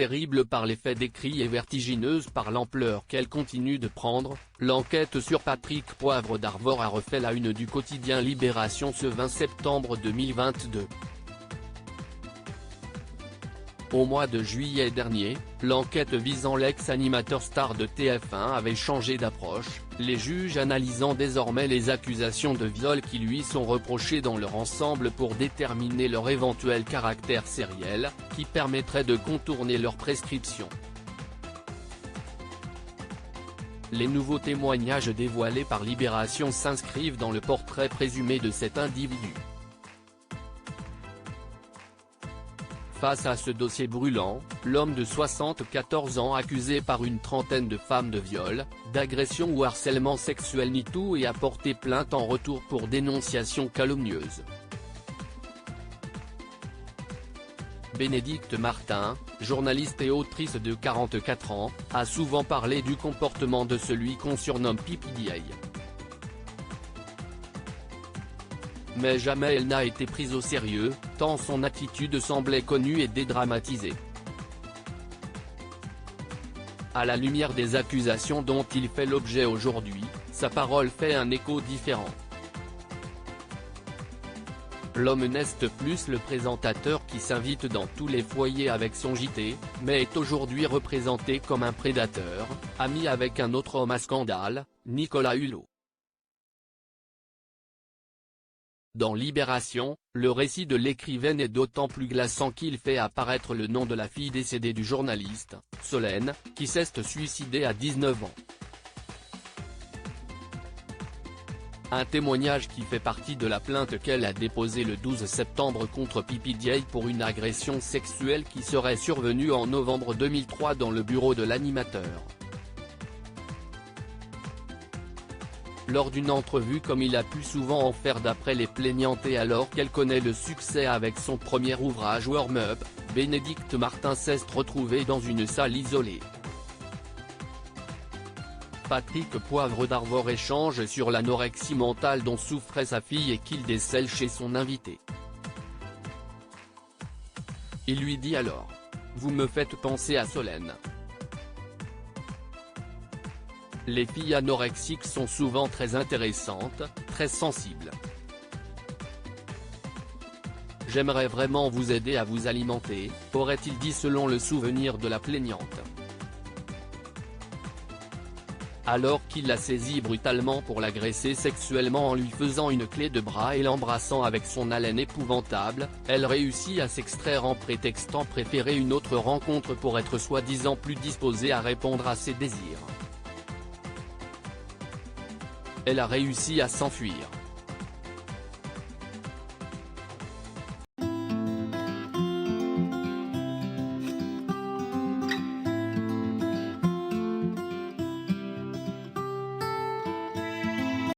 terrible par les faits décrits et vertigineuse par l'ampleur qu'elle continue de prendre, l'enquête sur Patrick Poivre d'Arvor a refait la une du quotidien Libération ce 20 septembre 2022. Au mois de juillet dernier, l'enquête visant l'ex-animateur star de TF1 avait changé d'approche, les juges analysant désormais les accusations de viol qui lui sont reprochées dans leur ensemble pour déterminer leur éventuel caractère sériel, qui permettrait de contourner leur prescription. Les nouveaux témoignages dévoilés par Libération s'inscrivent dans le portrait présumé de cet individu. Face à ce dossier brûlant, l'homme de 74 ans accusé par une trentaine de femmes de viol, d'agression ou harcèlement sexuel nie tout et a porté plainte en retour pour dénonciation calomnieuse. Bénédicte Martin, journaliste et autrice de 44 ans, a souvent parlé du comportement de celui qu'on surnomme PPDA. Mais jamais elle n'a été prise au sérieux, tant son attitude semblait connue et dédramatisée. À la lumière des accusations dont il fait l'objet aujourd'hui, sa parole fait un écho différent. L'homme n'est plus le présentateur qui s'invite dans tous les foyers avec son JT, mais est aujourd'hui représenté comme un prédateur, ami avec un autre homme à scandale, Nicolas Hulot. Dans Libération, le récit de l'écrivaine est d'autant plus glaçant qu'il fait apparaître le nom de la fille décédée du journaliste, Solène, qui s'est suicidée à 19 ans. Un témoignage qui fait partie de la plainte qu'elle a déposée le 12 septembre contre PPDA pour une agression sexuelle qui serait survenue en novembre 2003 dans le bureau de l'animateur. Lors d'une entrevue comme il a pu souvent en faire d'après les plaignantes et alors qu'elle connaît le succès avec son premier ouvrage Warm Up, Bénédicte Martin s'est retrouvée dans une salle isolée. Patrick Poivre d'Arvor échange sur l'anorexie mentale dont souffrait sa fille et qu'il décèle chez son invité. Il lui dit alors : « Vous me faites penser à Solène. Les filles anorexiques sont souvent très intéressantes, très sensibles. J'aimerais vraiment vous aider à vous alimenter, aurait-il dit selon le souvenir de la plaignante. Alors qu'il l'a saisie brutalement pour l'agresser sexuellement en lui faisant une clé de bras et l'embrassant avec son haleine épouvantable, elle réussit à s'extraire en prétextant préférer une autre rencontre pour être soi-disant plus disposée à répondre à ses désirs. Elle a réussi à s'enfuir.